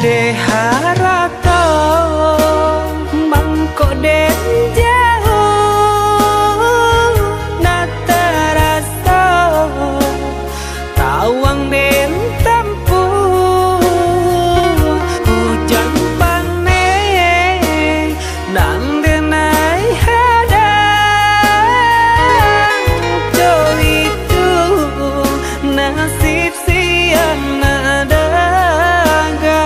de harato mangko den jauh na terasa tawang den tempuh hujan panen dan denai hadang jo itu nasib siang nadaga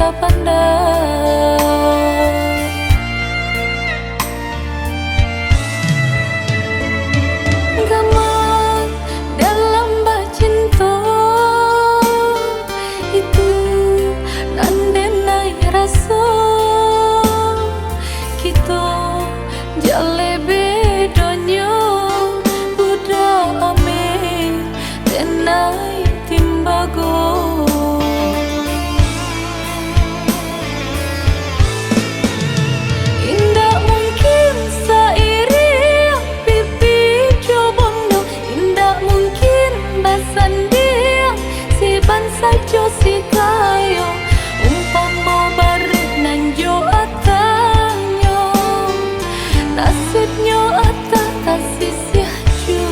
tak pandang. Gaman dalam bacinta itu nandenai rasa kita jale bedanya budak ame tenai timbago. Indah mungkin sairi pipi cobondo, indah mungkin basandia si bansa jo si kayo umpama barit nan jo atanyo nasibnya ata tasisya jo.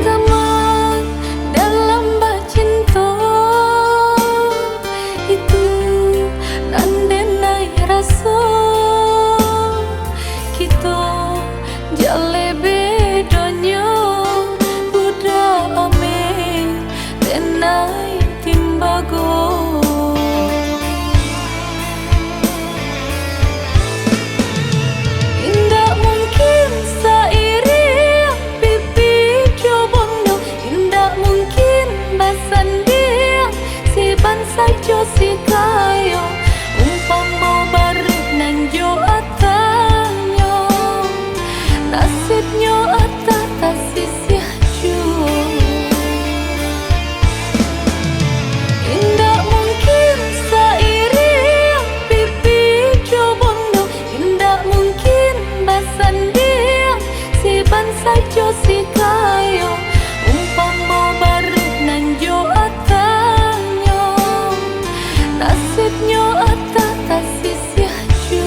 Gaman dalam bacinta itu nandenai rasa kita jale bedanya budak ame tenai timbago. Indah mungkin sairi pipi cobondo, indah mungkin basandia si bansa jo si kayo umpama barit nan jo atanyo nasibnya ata tasisya jo. Indah mungkin sairi pipi cobondo, indah mungkin basandia si bansa jo si kayo umpama barit nan jo atanyo nasibnya ata tasisya jo.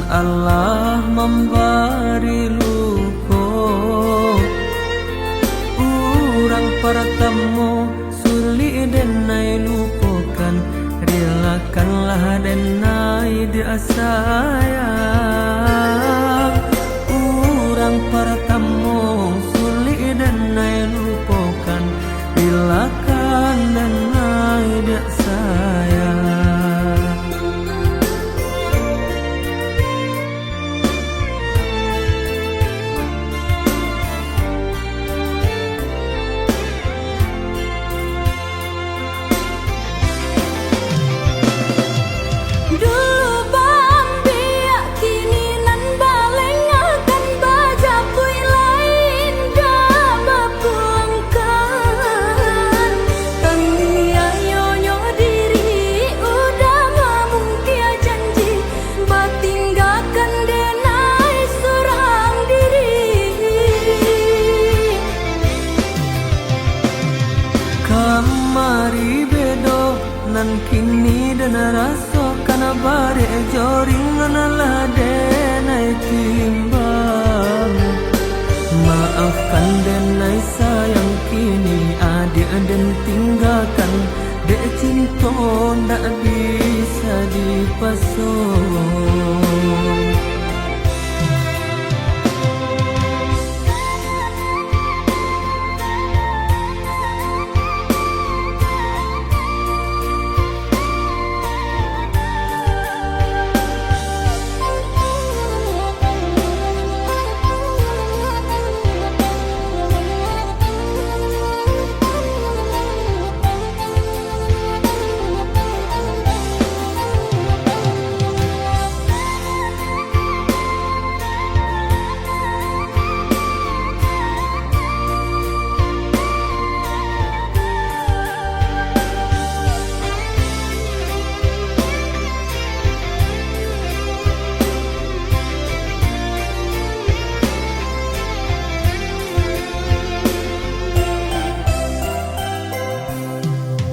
Allah memberi luko. Urang pertemu sulit denai lupakan, relakanlah denai dia sayang. Urang pertemu sulit denai lupakan, relakan denai dia sayang. Kamari bedo nan kini dan rasa kana bare joring analah denai timbang. Maafkan denai sayang kini adik dan tinggalkan, dek cinta ndak bisa dipasung.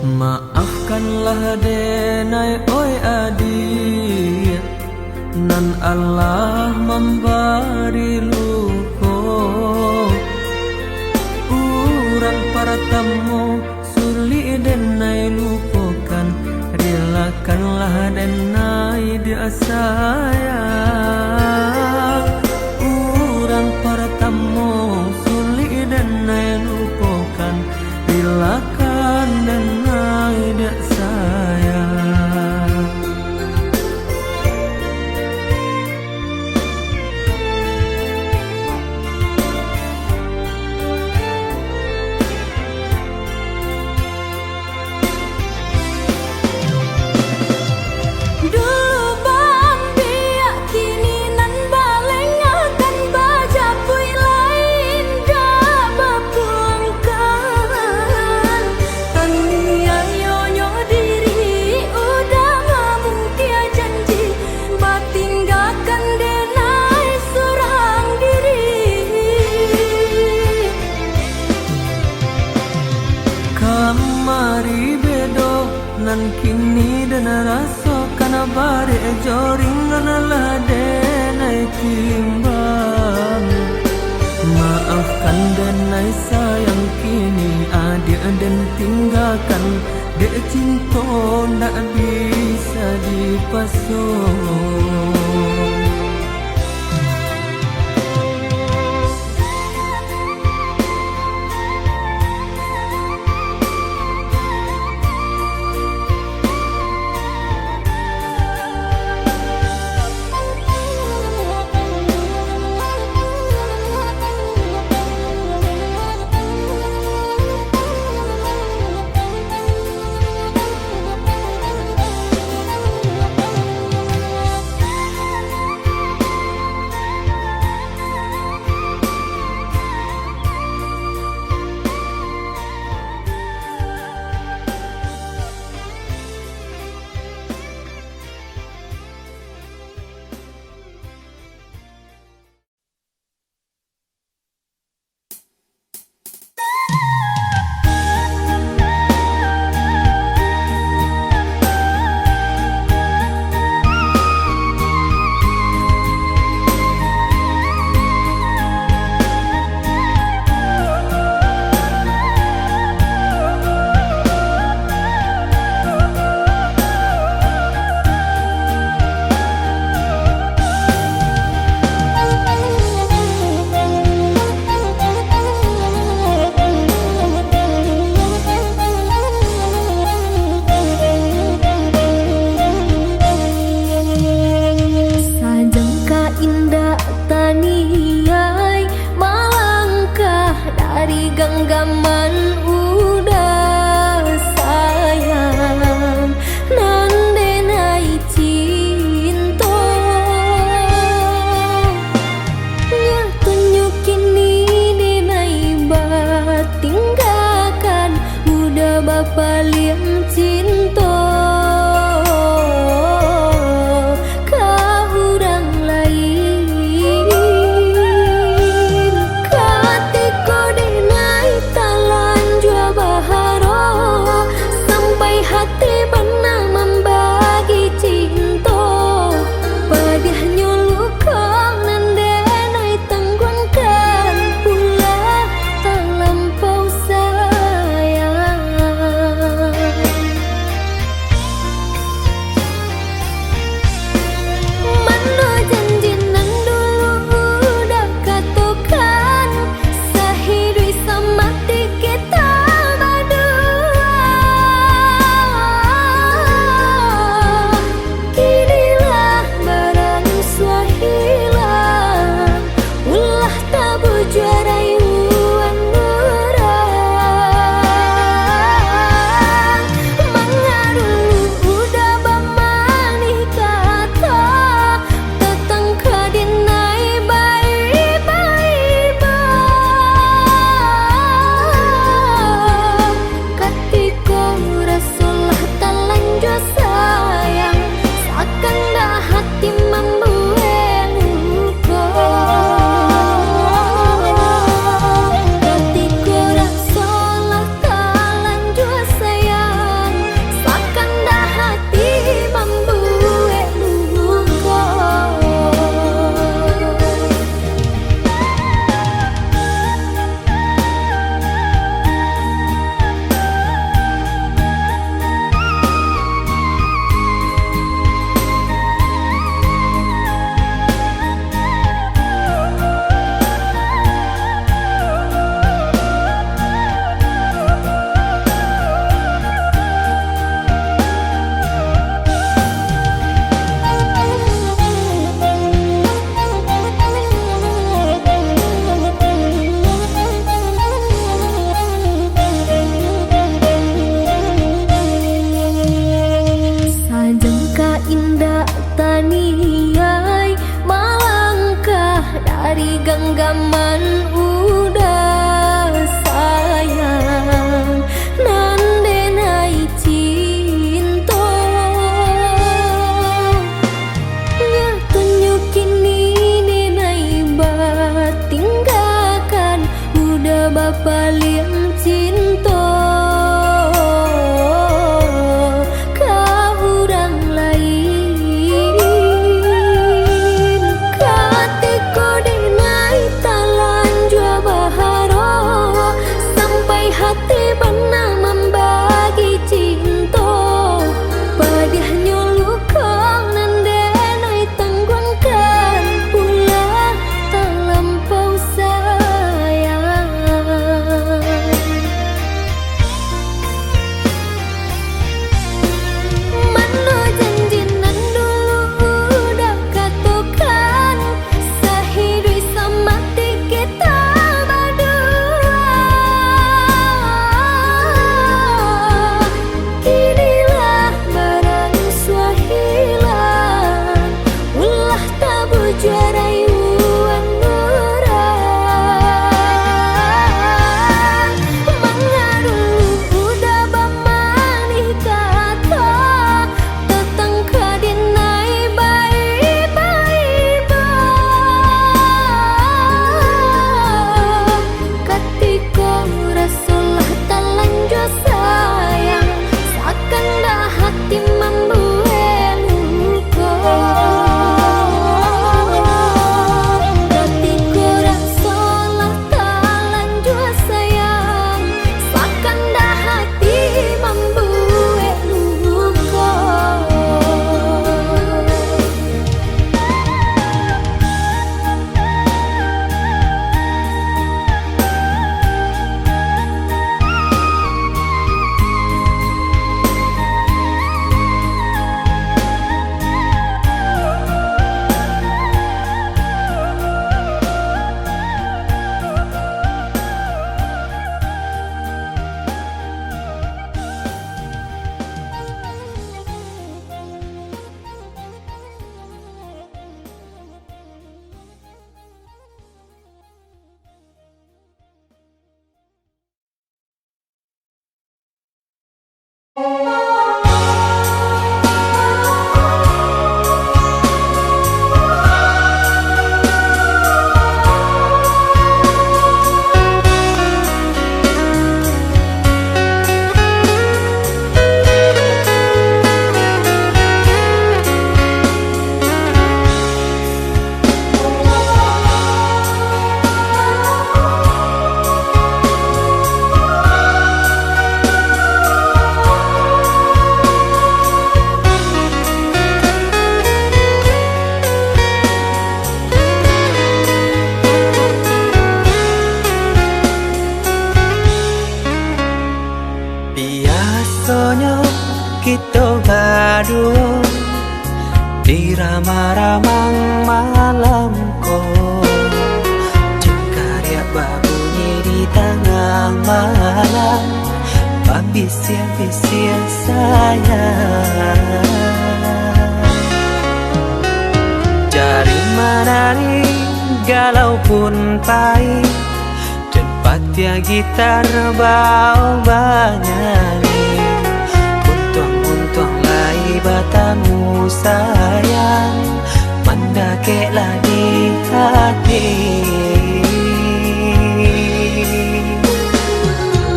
Maafkanlah denai oi adik, nan Allah memberi luko. Urang pertemu sulit denai lupakan, relakanlah denai dia sayang. Urang pertemu sulit denai lupakan, relakan denai dia sayang. Kamari bedo nan kini dan rasa kana bare joring analah denai timbang. Maafkan denai sayang kini adik dan tinggalkan, dek cinta ndak bisa dipasung. dari genggaman udah sayang nande nai cinta nya tunjukin ini nai bat tinggalkan udah bapak liam cinta dari genggaman udah sayang nande nai cinta nya tunjukin ini nai bat tinggalkan udah bapak liam cinta ramang malamku, cengkarya berbunyi di tengah malam, babisia-bisia sayang. Jari menari galau pun pahit, dan patia gitar bau bernyanyi. Untung lai batamu sayang, mendakeklah di hati.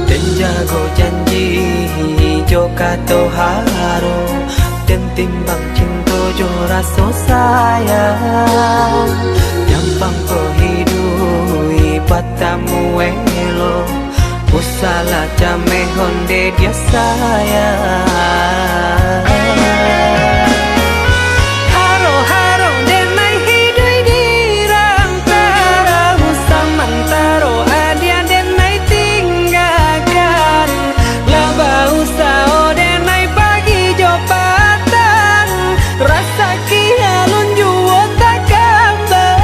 Dan jago janji jo kato haro, dan timbang cinta jo rasa sayang. Jampang ko hidui batamu elo, usala jame honde dia sayang. Haro-haro denai hidui di rantara, usamantaro adia denai tinggalkan. Laba usao denai pagi jopatan, rasa kialun juo tak kabar.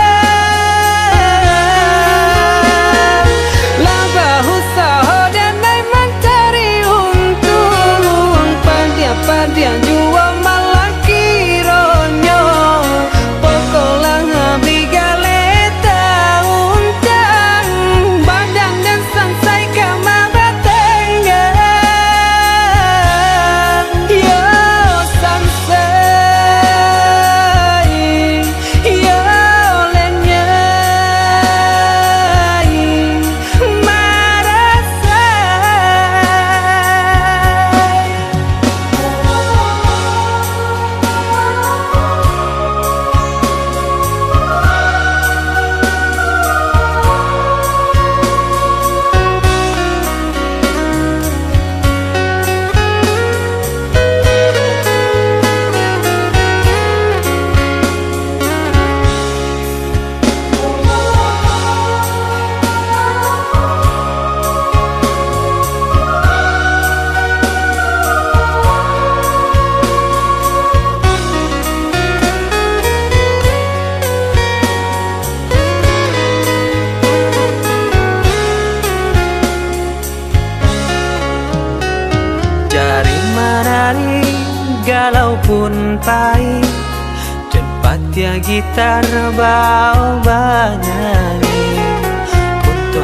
Laba usao denai mencari untung, padia juo malah kironyo. Pokolang habli galeta uncang, badang dan sansai kamara tenggang. Yo sansai, yo lenyai, marasai. Jari menari galau pun pahit, dan patia gitar bau bernyanyi.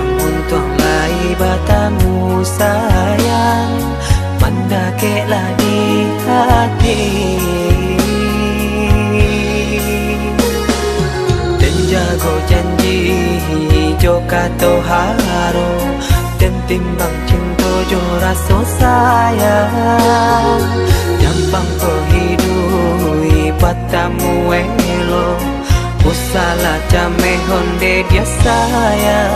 Untung lai batamu sayang, mendakeklah di hati. Dan jago janji jo kato haro, dan timbang cinta jo rasa sayang. Jampang ko hidui batamu elo, usala jame honde dia sayang.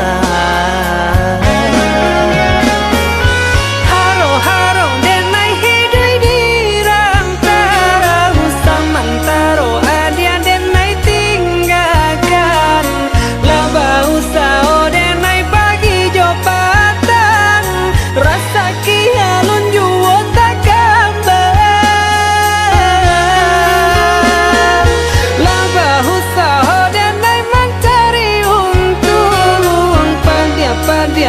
Haro-haro denai hidui di rantara, usamantaro adia denai tinggalkan. Laba usao denai pagi jopatan, rasa kialun juo tak kabar. Laba usao denai mencari untung, padia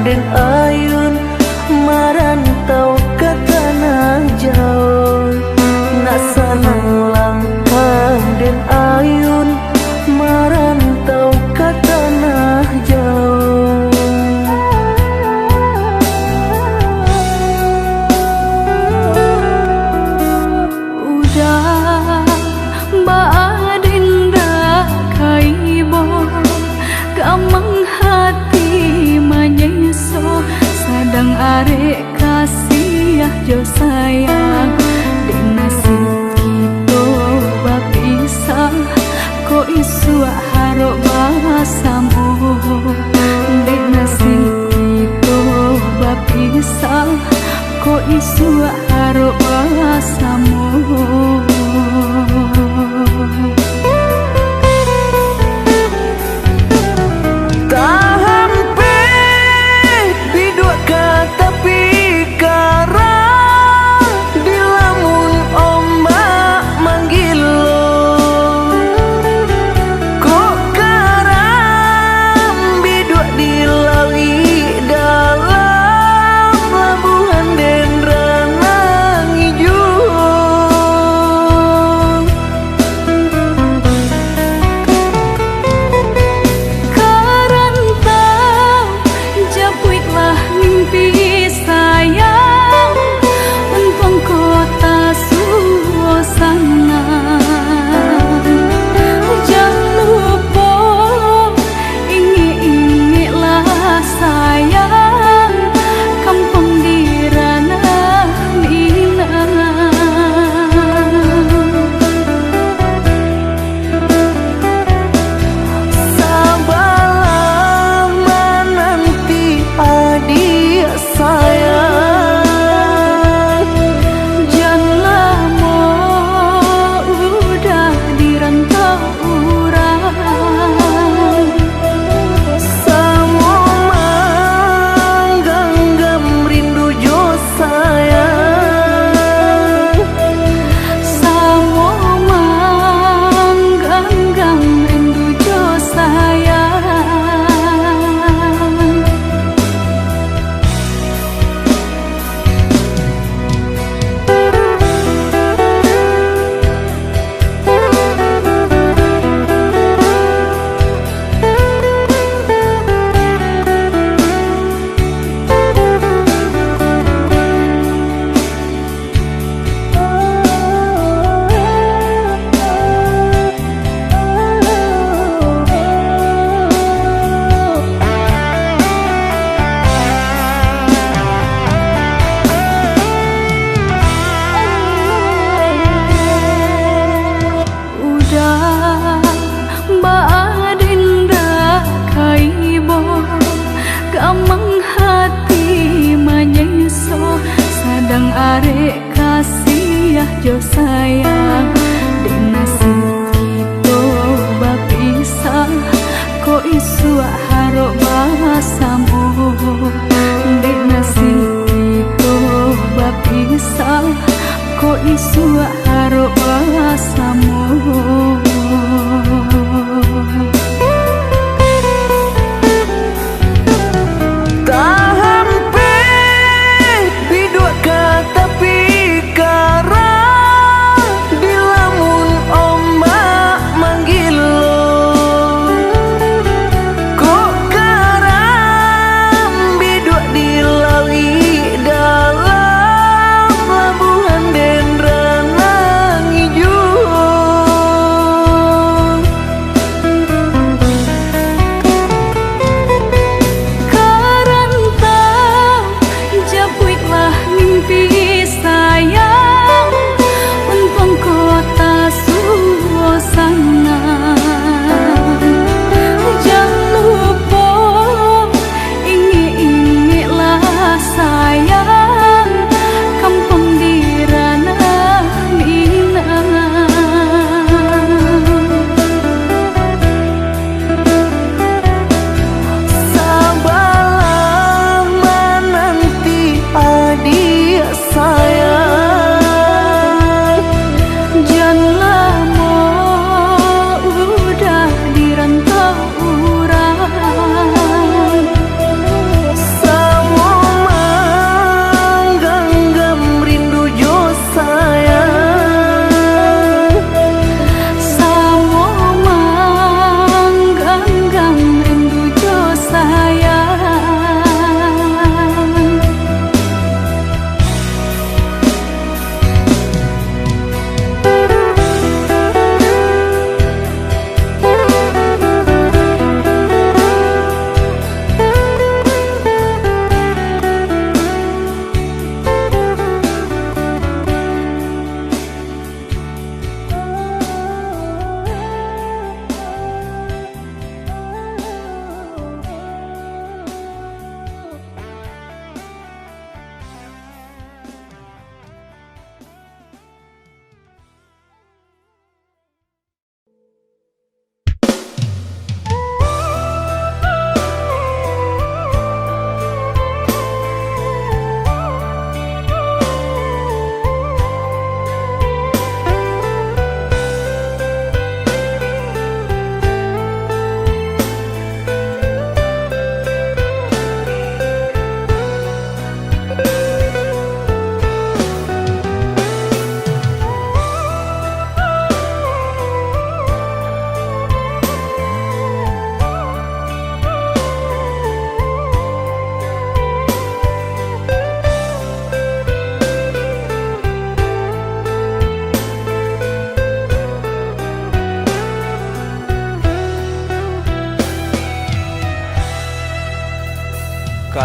den ayun marantau ke tanah jauh. Nak sanang langkah den ayun marantau ke tanah jauh. Udah baadinda kaibo kamang hati manyeso sadang arek kasih jo sayang dek nasib kita bapisah ko isu harok basamu dek nasib kita bapisah ko isu harok basamu. Kamang hati manyeso sadang arek kasih jo sayang dek nasib kita bapisah ko isu harok basamu dek nasib kita bapisah ko isu harok basamu.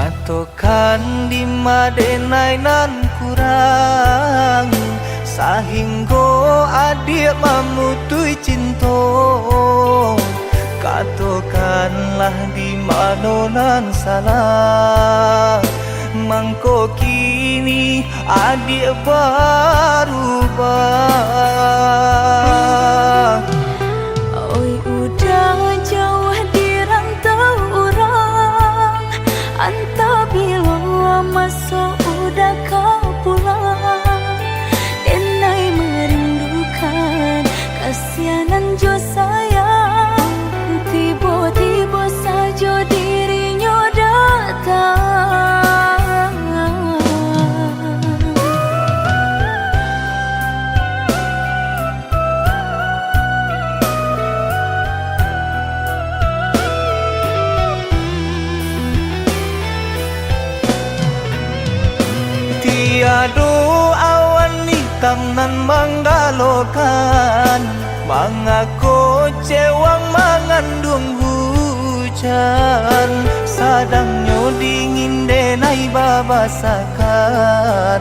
Katokan di madenai nan kurang sahingga adik memutui cinta. Katokanlah di mana nan salah, mangko kini adik berubah. Oi udah jauh di rantau orang, entah bila masuk udah kau pulang. Denai merindukan kasihanan jo sayang, tiba-tiba saja dirinya datang. Tiada awan hitam nan menggalokan, mengaku cewang mengandung hujan. Sadangnya dingin denai babasakan,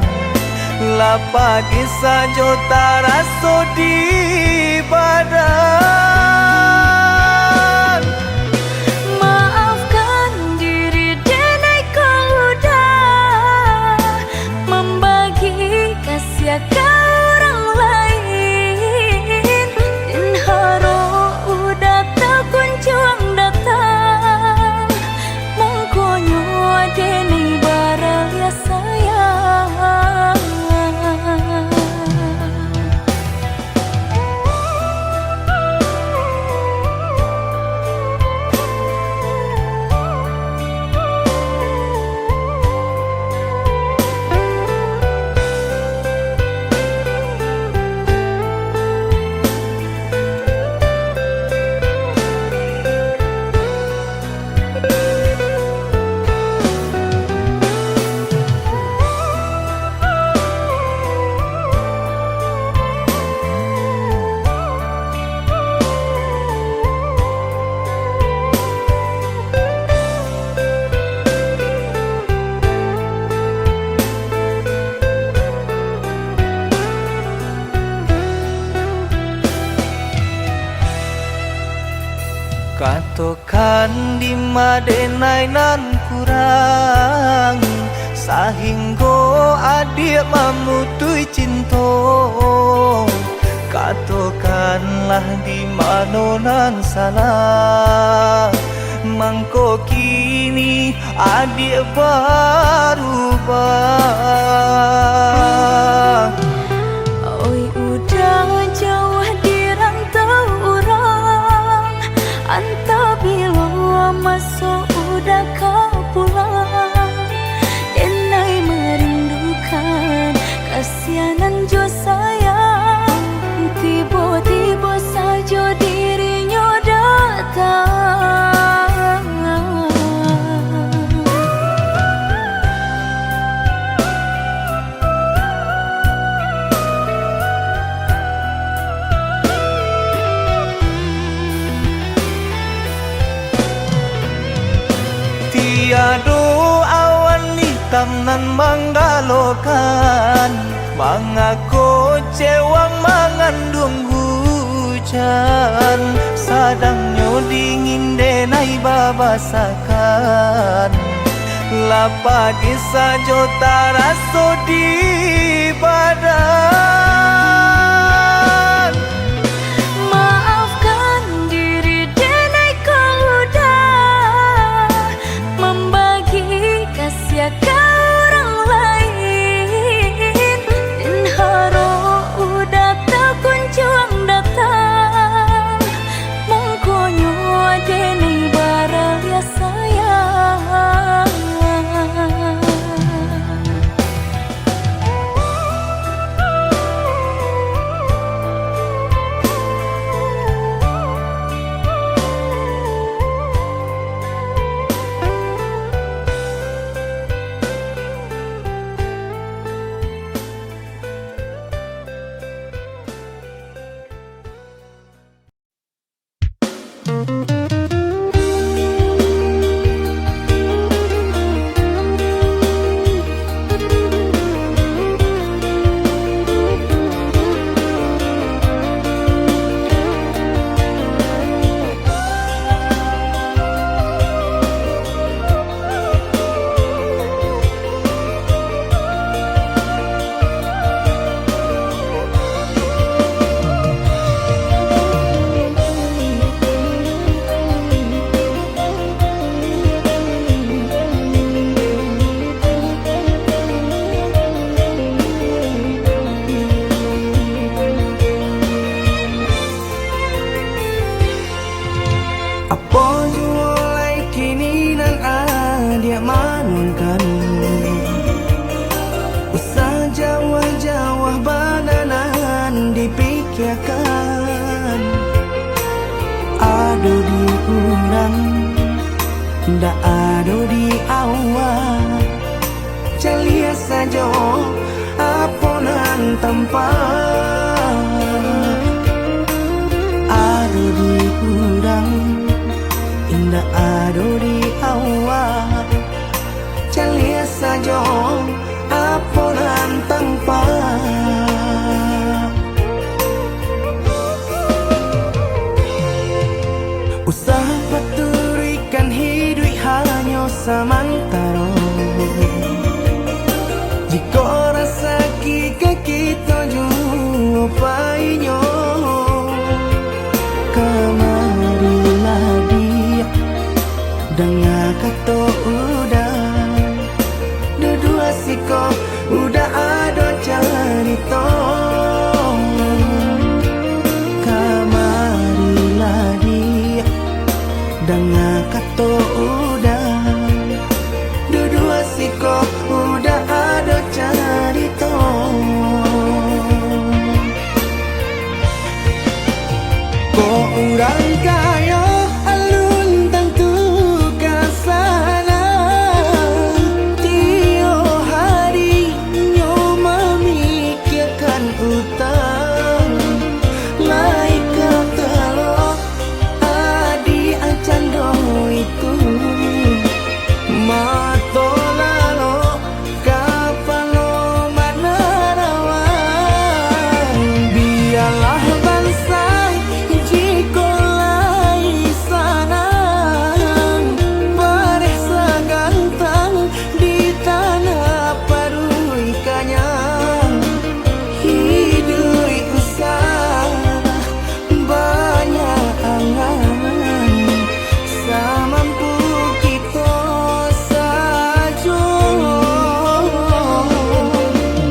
lapagi saja taraso di badan. Maafkan diri denai kau udah membagi kasih ke orang lain. Dan haro udah tak kunjung datang, mengkonyo denai baraya sayang. Katokan di madenai nan kurang, sahingga adik memutui cinta. Katokanlah di mana nan salah, mangko kini adik berubah. Oi udah jauh di rantau orang, entah bila masuk udah kau pulang. Denai merindukan kasihanan jo sayang, tiba-tiba saja dirinya datang. Tiada awan hitam nan menggalokan, mengaku cewang mengandung hujan. Sadangnya dingin denai babasakan, lapagi saja taraso di badan. Maafkan diri denai kau udah membagi kasih ke orang lain. Dan haro udah tak kunjung datang, mengkonyo denai baraya sayang. kan usah jawah-jawah bananan dipikirkan ado di urang ndak ado di awal calia saja aponan tempat ado di urang indah ado di awal calia saja aponan tempat usah paturikan hidup hanya samantara jika rasa kita jumpa kamarilah dia dengar kata udah dua siko udah ada cerita kamarilah dia dengar kata udah dua siko udah ada cerita kok urang kaya alun tentu kasana tio hari nyo memikirkan utang laik kata adi acan do itu mato lalo kapalo manarawan biarlah bangsa jiko lai sana paresa gantang di tanah parui kanyang hidup usah banyak angan samampu kita saja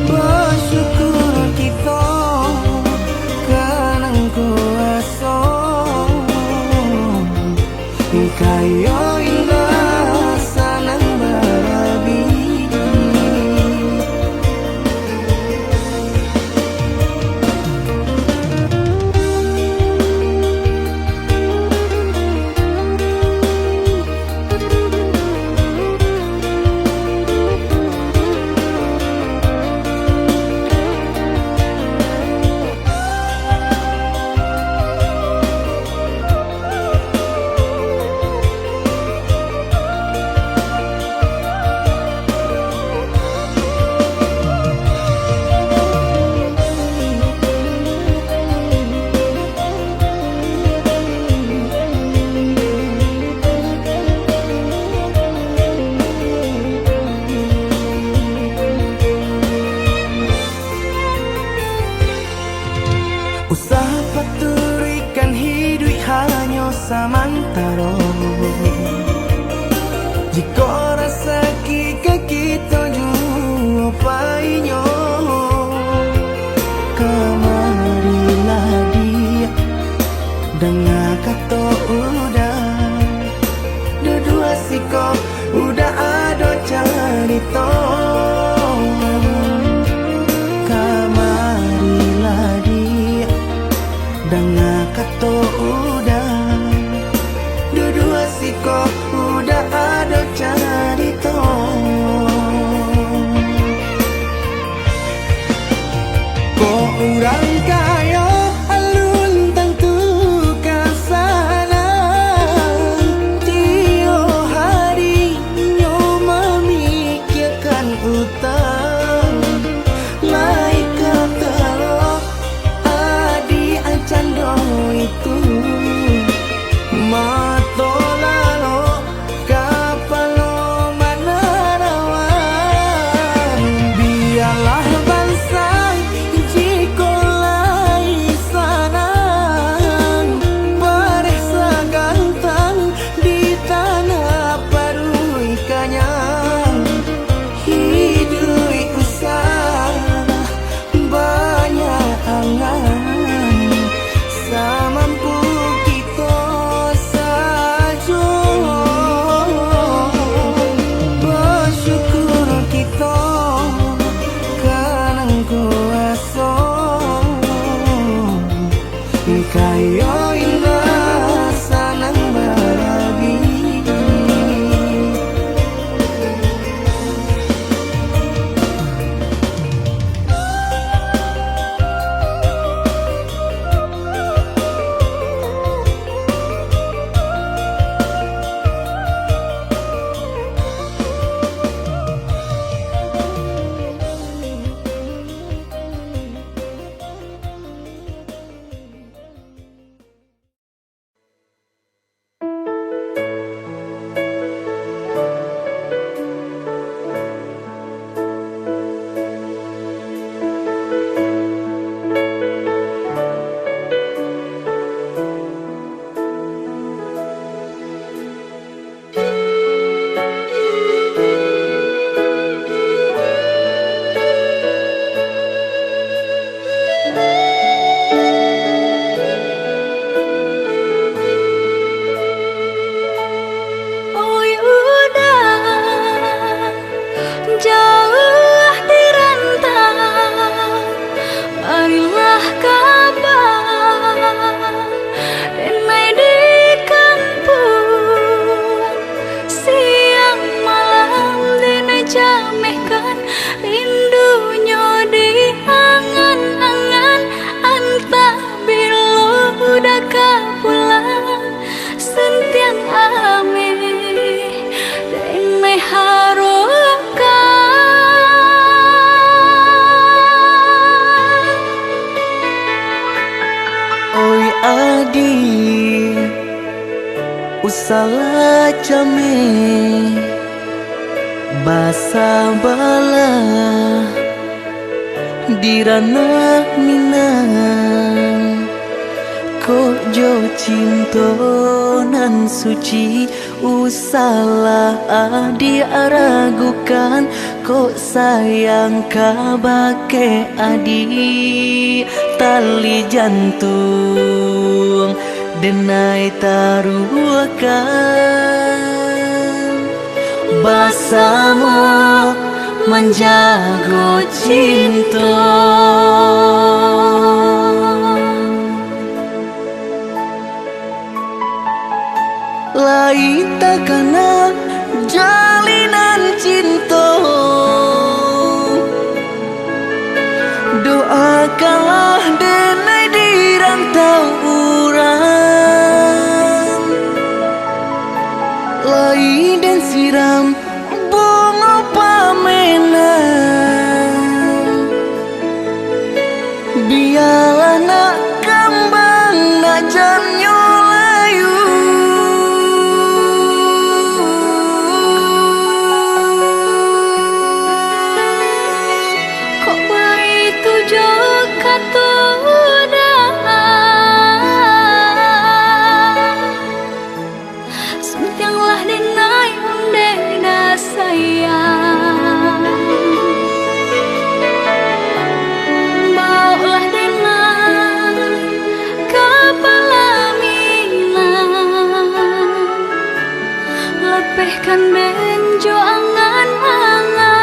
bersyukur kita kanang kuasa kaya indah sanang barabi usah paturikan hidup hanya samantara jika rasa kita jumpainya kamarilah dia dengar kata udah dua siko udah ada cerita kamarilah dia dengar kata udah jamehkan rindunya di angan-angan antah bilo udah pulang sentiang ame denai harokan. Oi adi usala came basa bala dirana minang ko jo cinto nan suci usala adi aragukan ko sayang kabake adi tali jantung denai taruhkan bersama menjaga cinta. Lai takana jalinan cinta doakanlah denai di rantau urang lai dan siram bunga pamenang biarlah nak kembang nak janyo layu Kok begitu juga tuh sentianglah denai undena sayang baulah denai kepala minang lepehkan benjo angan-angan.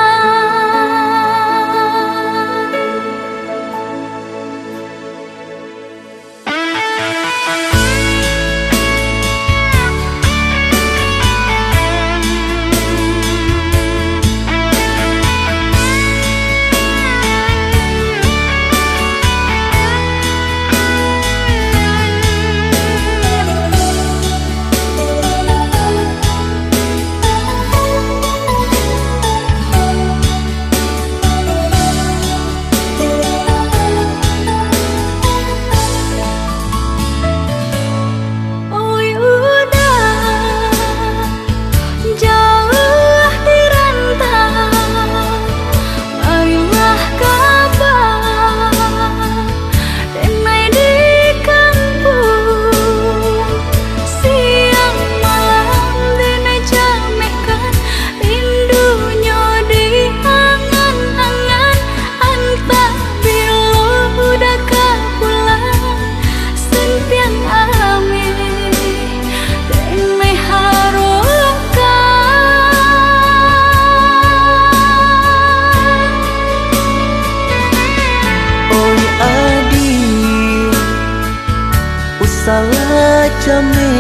Salah came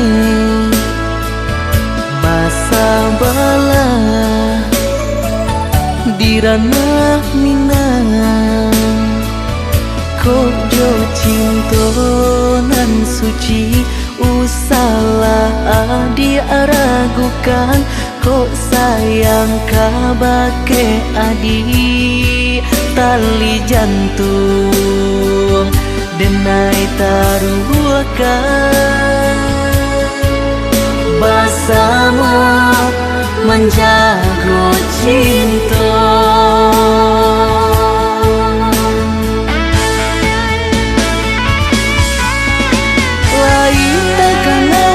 basa bala dirana minang ko jo cinto nan suci usalah adi aragukan ko sayang kabake adi tali jantung denai taruhkan bersama menjaga cinta. Lai takana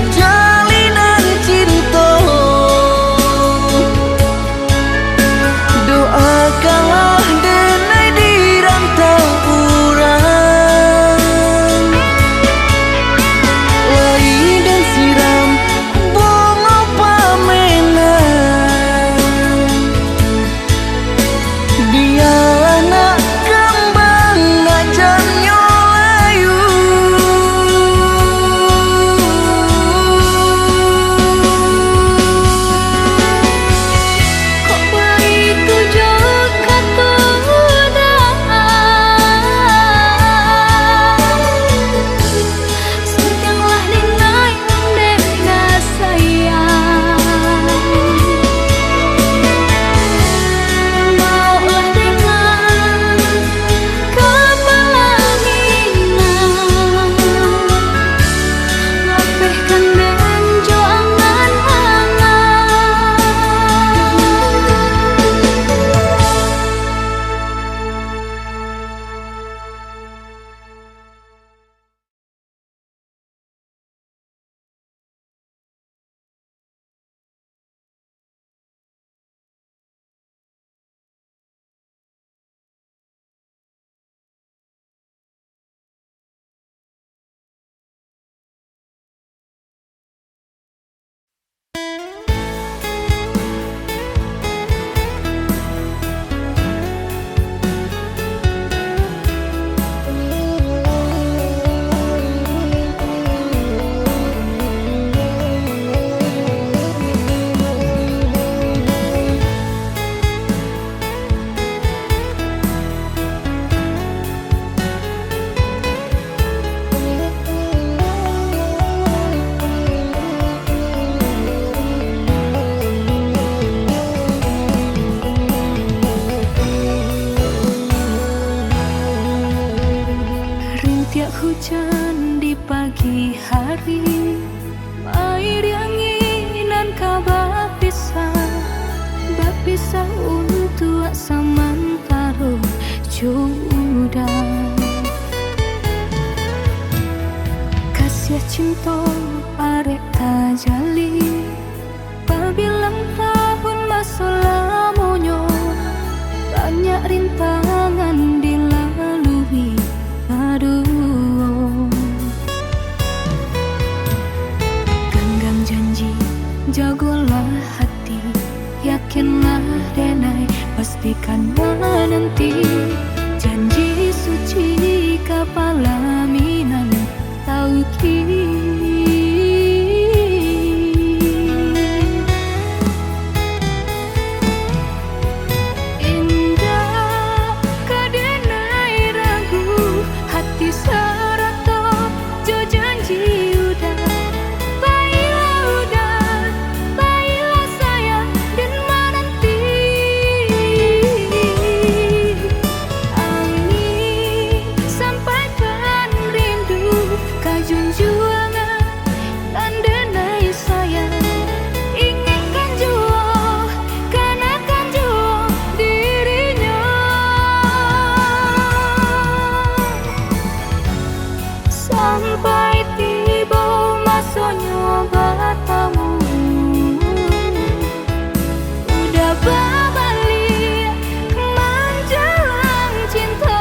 jalinan cinta doakanlah denai di rantau urang lai dan siram bunga pamenang untuk samantaro jodoh. Kasih cinta arek tajali pabilang tahun masa lamonyo, banyak rintangan dilalui. Aduh, genggam janji, jagolah hati, yakinlah denai, pastikan menanti. Janji suci kepala minan tauki. Sampai tiba masanya batamu, udah berbalik menjelang cinta.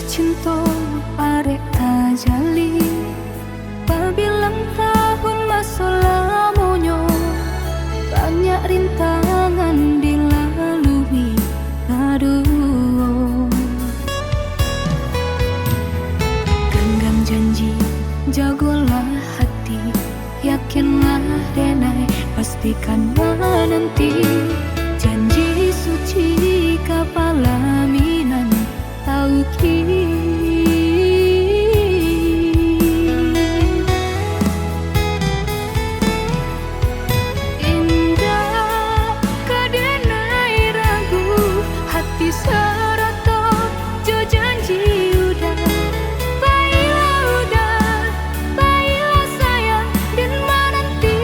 Cinta arek tajali pabilang tahun masa lamonyo, banyak rintangan dilalui. Aduh, genggam janji, jagolah hati, yakinlah denai, pastikan menanti. Janji suci kepala minan tauki. Indah kadenai ragu, hati serata jo janji udah. Baiklah sayang dan menanti.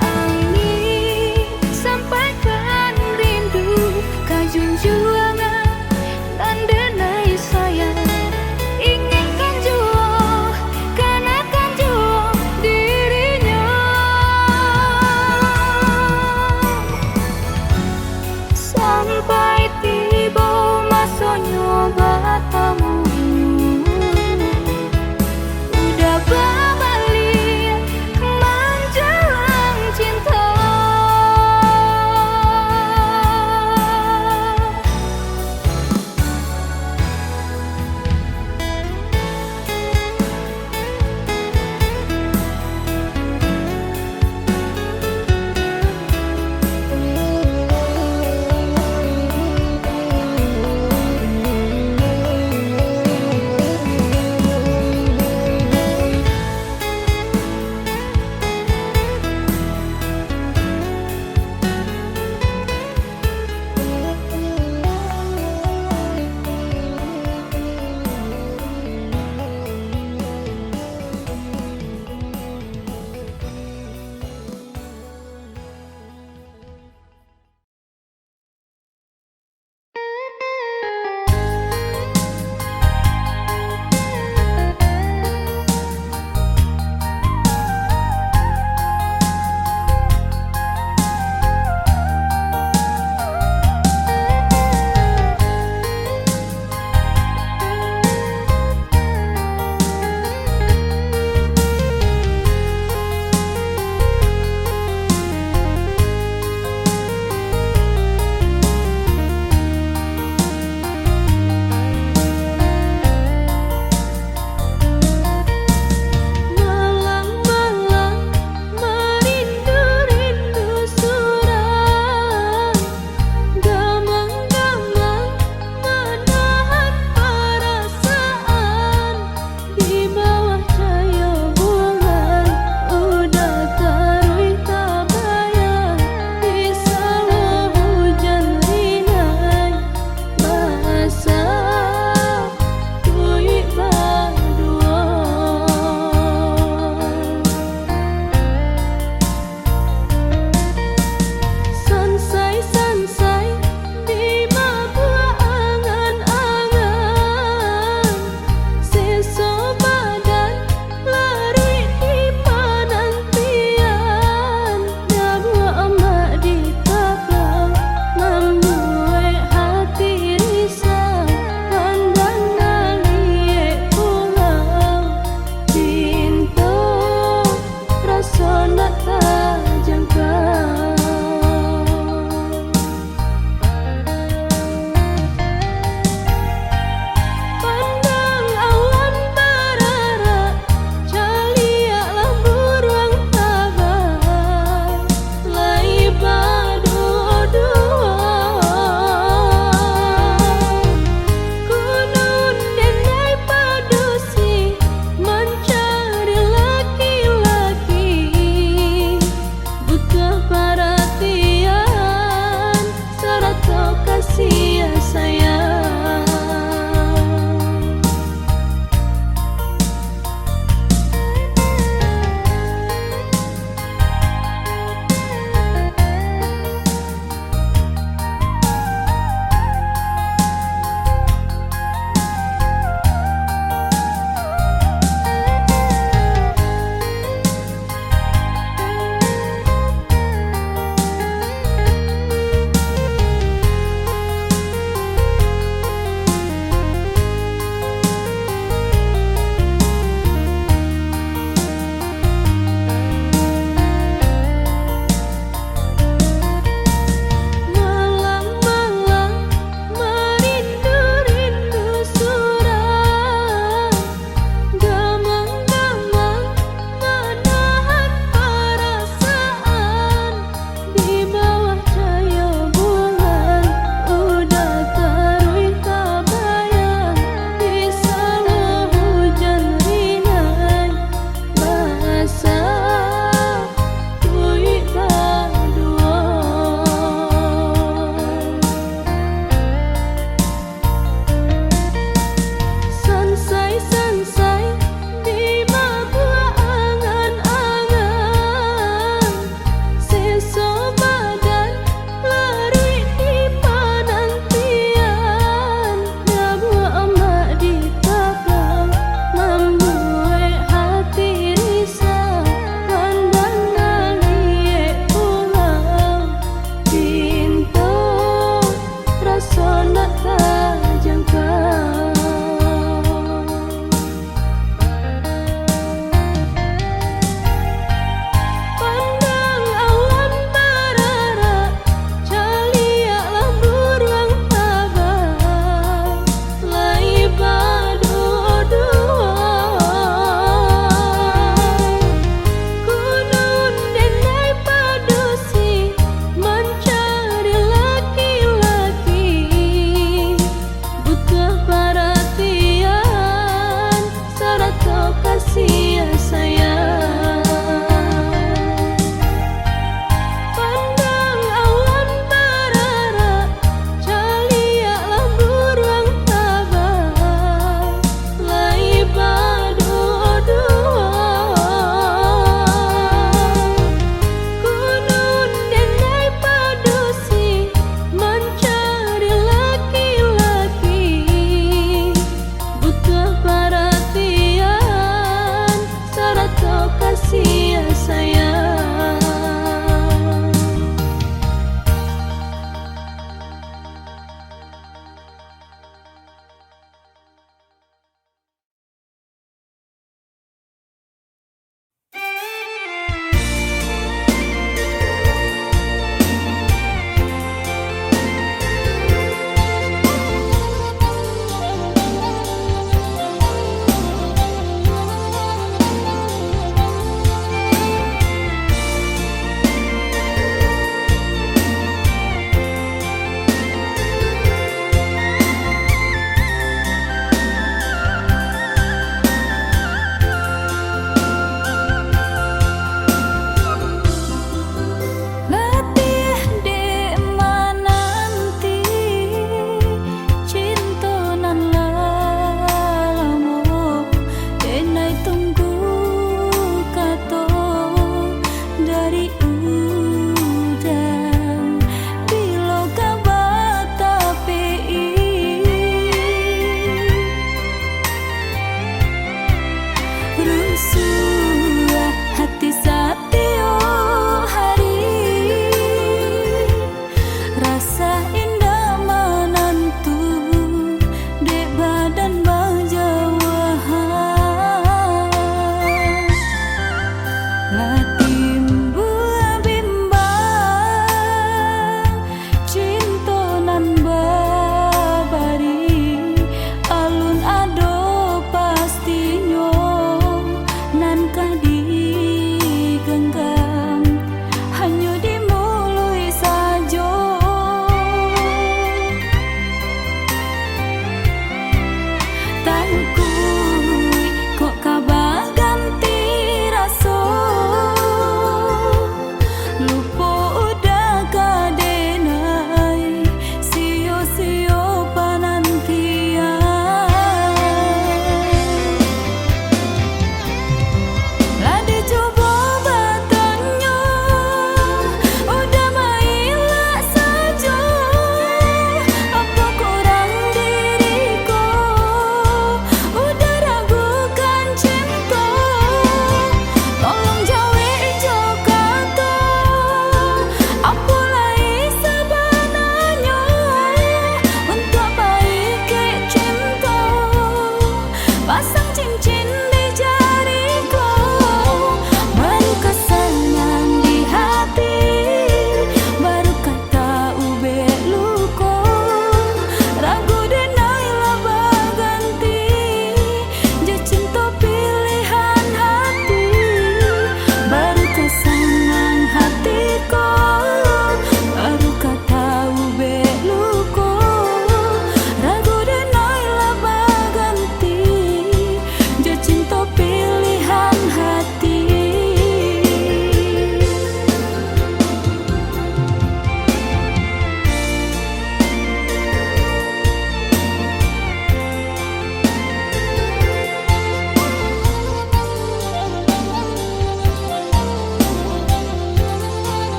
Angin sampaikan rindu, kajunjung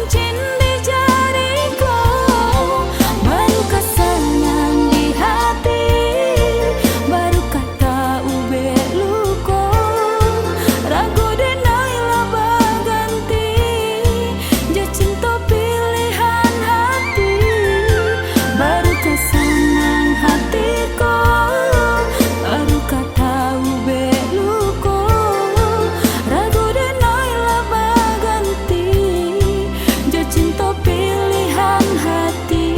cincin di jariku, barukah senang di hati, barukah tahu beluko, ragu denailah baganti, je cinta pilihan hati, barukah senang hatiku, barukah tahu beluko, ragu denailah baganti, je cinta pilihan hati.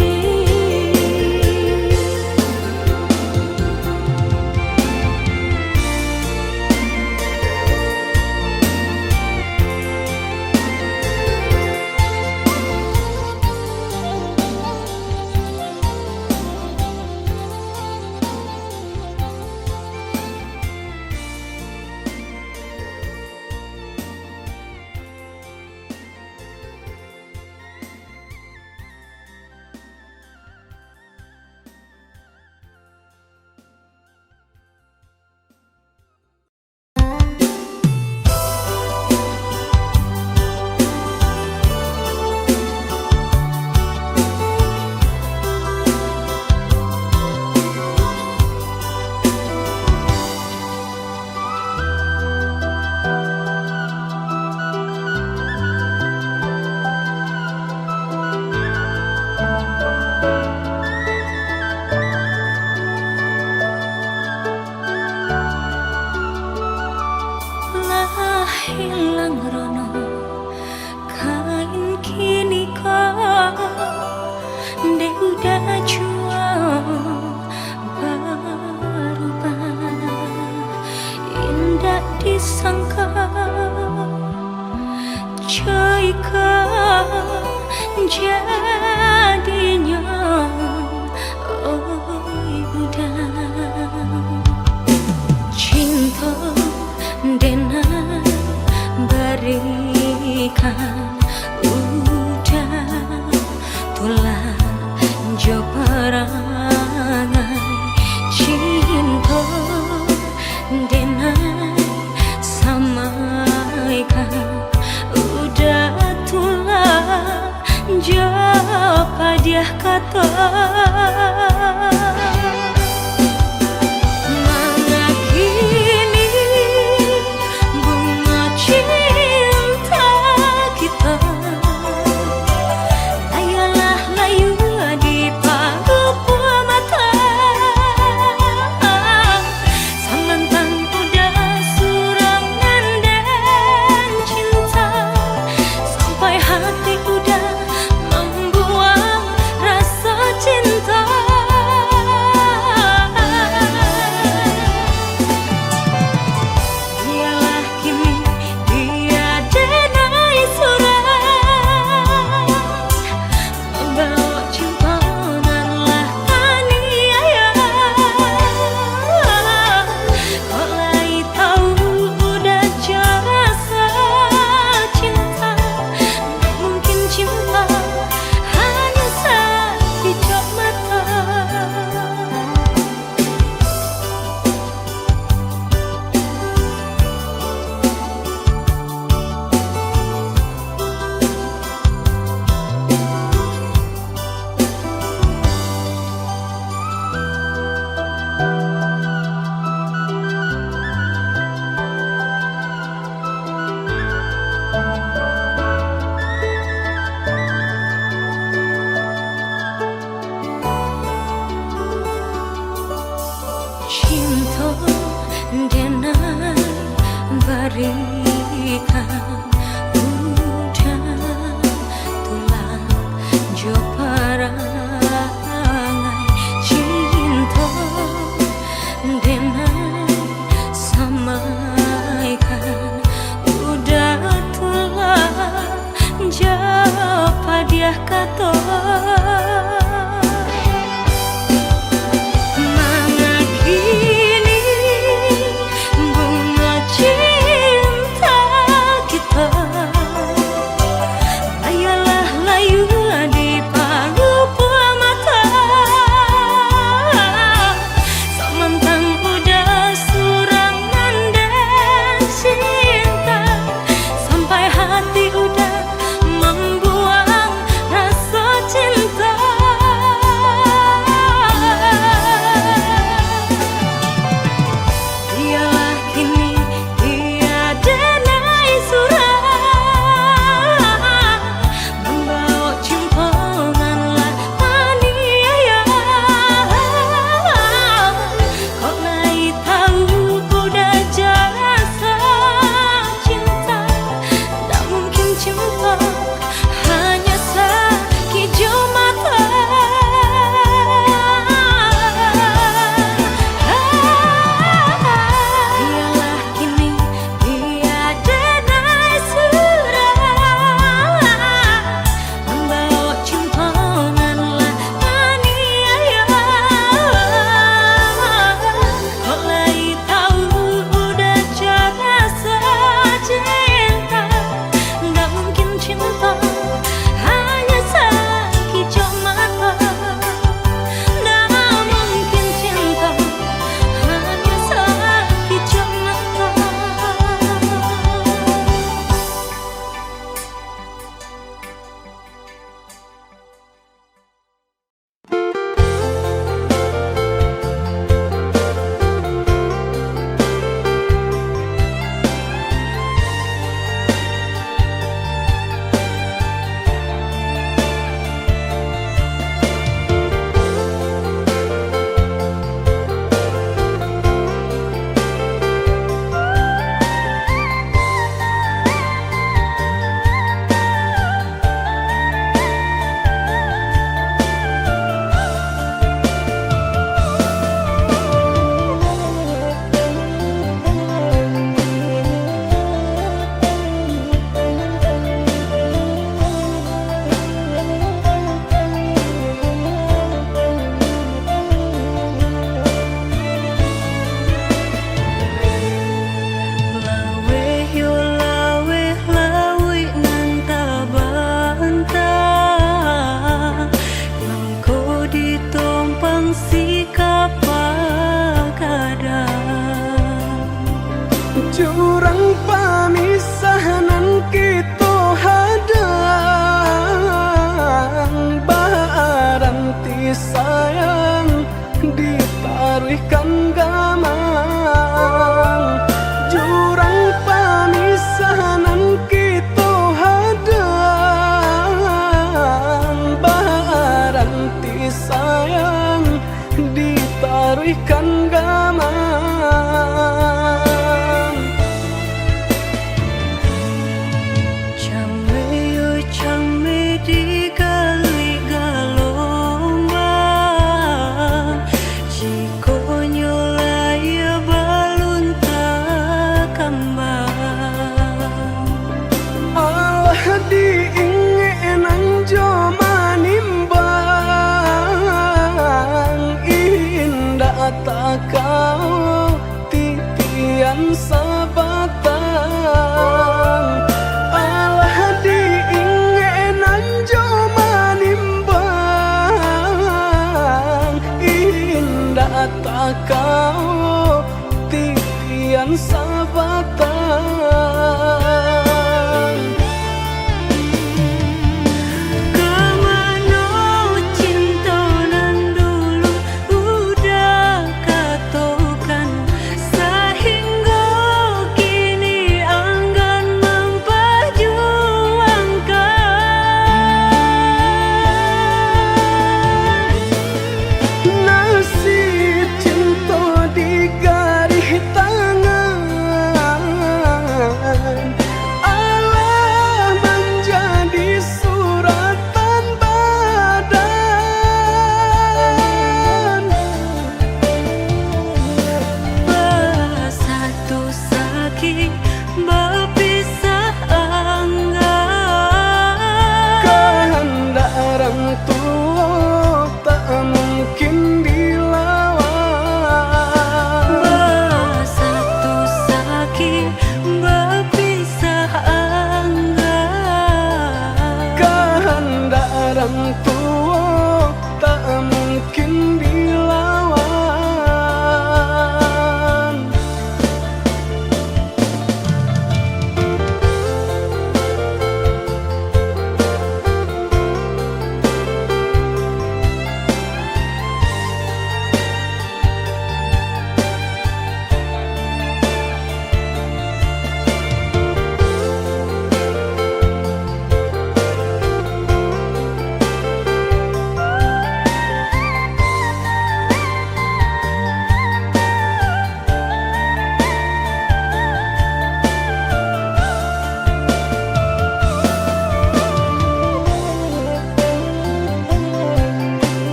Lah hilang rono kain kini kau de udah jual berubah, indah disangka cuy jadinya, oi udah cinta denai berikan udah tulah jo perangai, cinta denai samaikan udah tulah jo padiah kata. Cinta denai berikan udah tulang jo perangai, cinta denai samaikan udah tulang jo padiah kata. Sampai hati udah membuat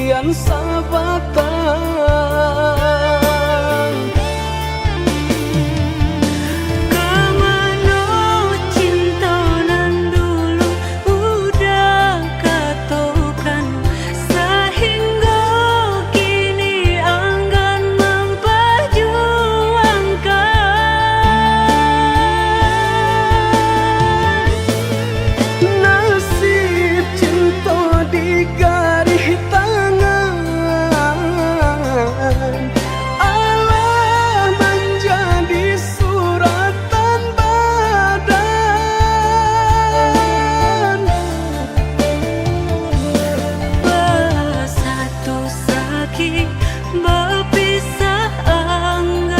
pian sabatang. Kemana cinta nan dulu udah katokan, sehingga kini enggan memperjuangkan. Nasib cinta di garis tangan, Allah menjadi suratan badan. Bersatu sakit berpisah enggan.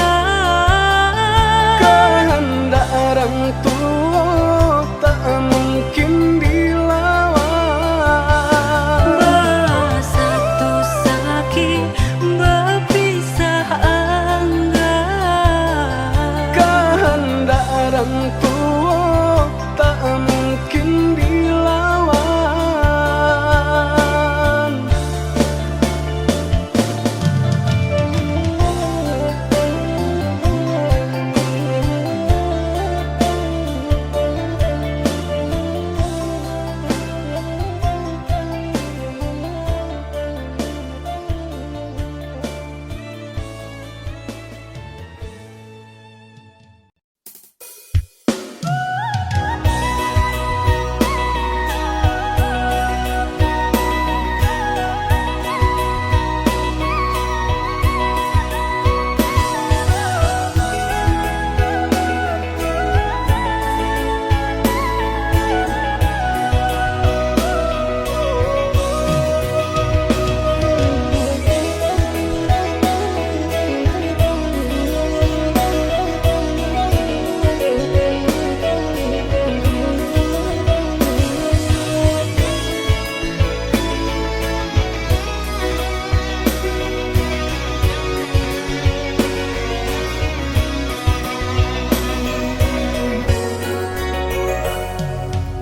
Kehendak orang tua tak mungkin dilawan. Bersatu sakit berpisah enggan. Kehendak orang tua tak mungkin dilawan.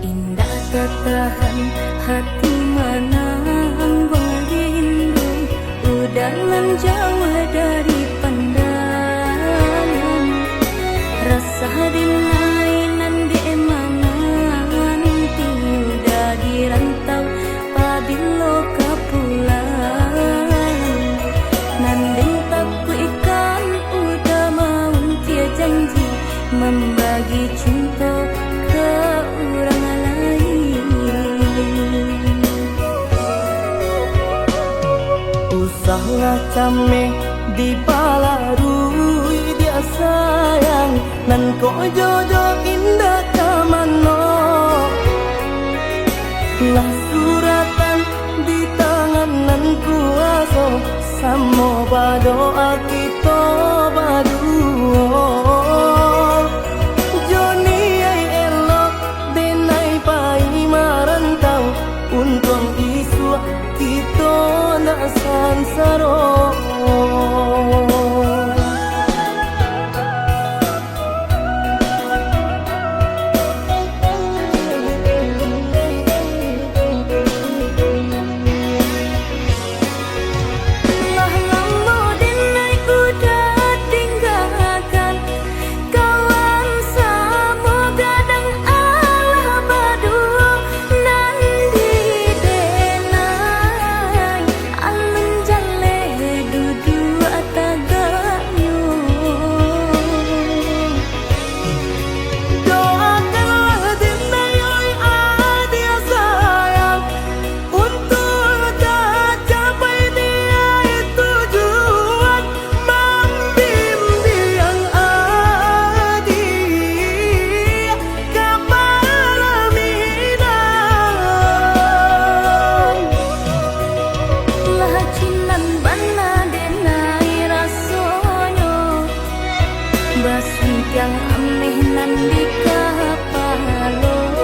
Indah tertahan hati menang berindu, udalan jauh dari pandangan. Rasa dinainan di emangan, tiudah di rantau padilo kapulang. Nanding tapu ikan udah mau tia janji membagi cinta ke orang lain. Usahlah cameh di balarui dia sayang, nan ko jojo indah kamano. Lah suratan di tangan nan kuaso, samo badoa kita baduo. Joni ay elok denai pai marantau, untung isu kita nak sansaro. Lah lama denai udah tinggalkan, kawan sama gadang Allah berdua. Nanti denai alun jale duduk tagayu. Doakanlah denai oi adia sayang, untuk tercapai dia tujuan, membimbing adi kapalaminan. Lah cinan bana denai rasonyo, basuntang aneh nan di kapalon.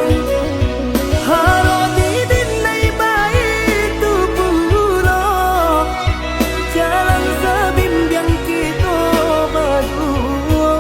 Haro di denai baik tu pulo, jalan sebimbiang kita berdua.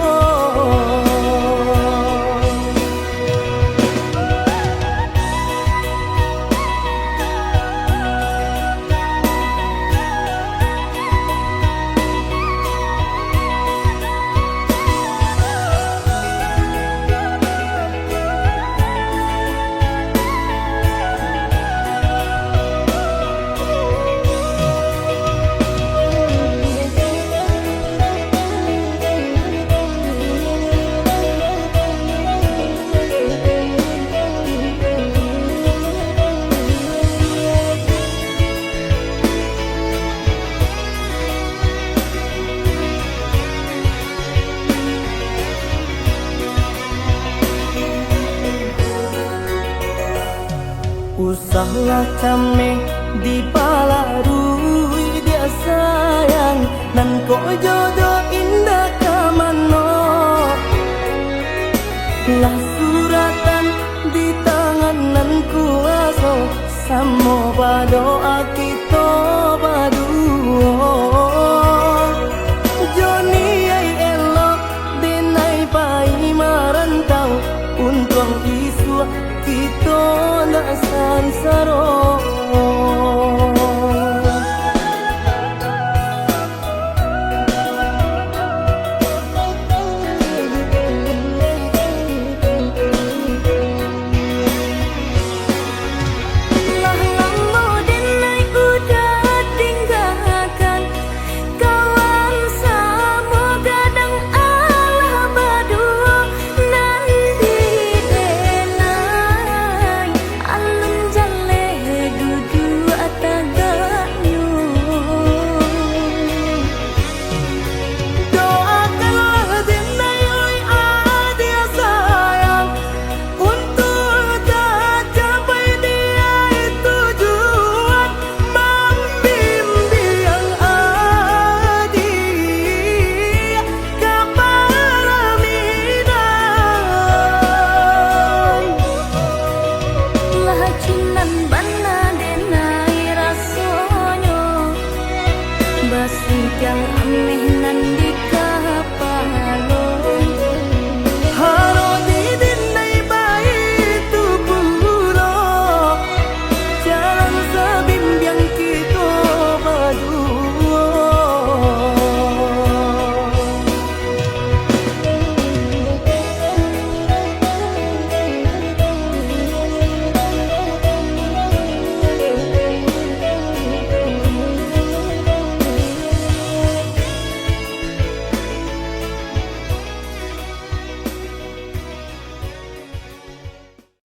lah kami di palarui dia sayang nan ko